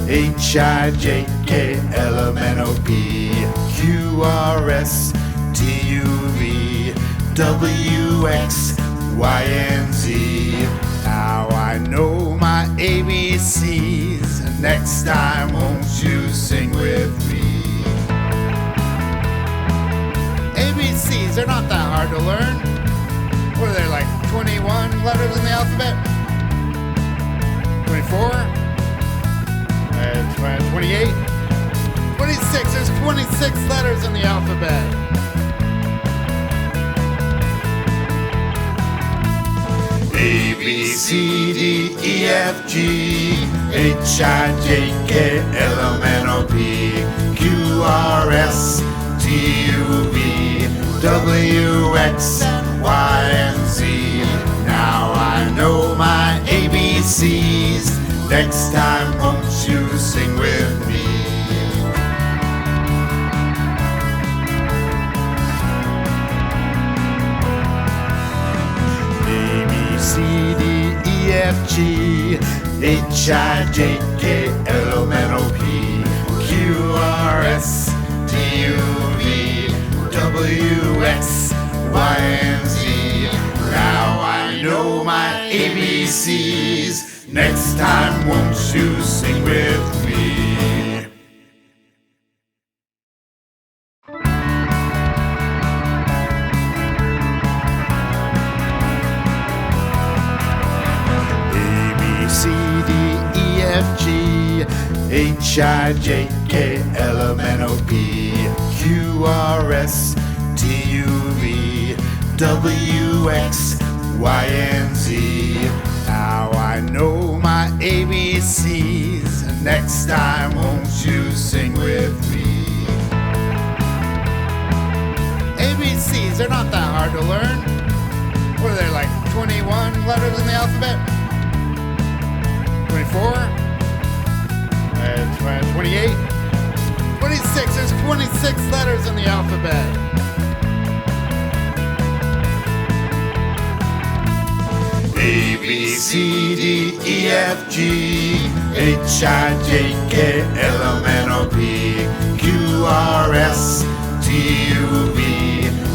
H-I-J-K-L-M-N-O-P Q-R-S-T-U-V W-X-Y-and-Z. Now I know my ABCs. Next time, won't you sing with me? ABCs, they're not that hard to learn. What are there, like 21 letters in the alphabet? 24? 28? 26, there's 26 letters in the alphabet. A, B, C, D, E, F, G, H, I, J, K, L, M, N, O, P, Q, R, S, T, U, V, W, X, Y, and Z. Now I know my ABCs. Next time, won't you sing with me? A, B, C, D, E, F, G, H, I, J, K, L, M, N, O, P, Q, R, S, T, U, V, W, X, Y, and Z. Now I know my ABCs. Next time, won't you sing with me? A, B, C, D, E, F, G, H, I, J, K, L, M, N, O, P, Q, R, S, T, U, V, W, X, Y, and Z. Now I know my ABCs. Next time, won't you sing with me? ABCs, they're not that hard to learn. What are there, like 21 letters in the alphabet? 24? 28? 26, there's 26 letters in the alphabet. A, B, C, D, E, F, G, H, I, J, K, L, M, N, O, P, Q, R, S, T, U, V,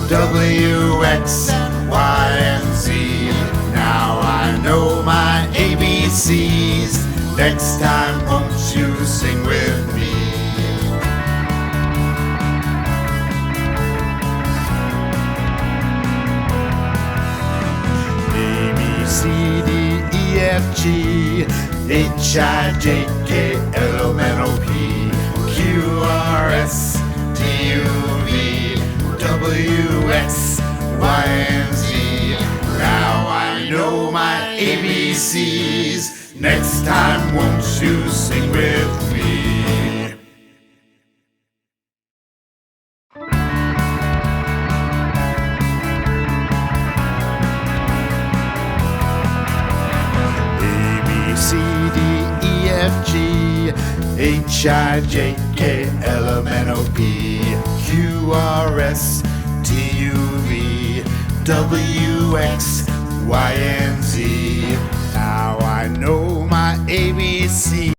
W, X, Y, and Z. Now I know my ABCs. Next time, won't you sing with me? C, D, E, F, G, H, I, J, K, L, M, N, O, P, Q, R, S, T, U, V, W, X, Y, and Z. Now I know my ABCs. Next time, won't you sing with me? C, D, E, F, G, H, I, J, K, L, M, N, O, P, Q, R, S, T, U, V, W, X, Y, and Z. Now I know my ABCs.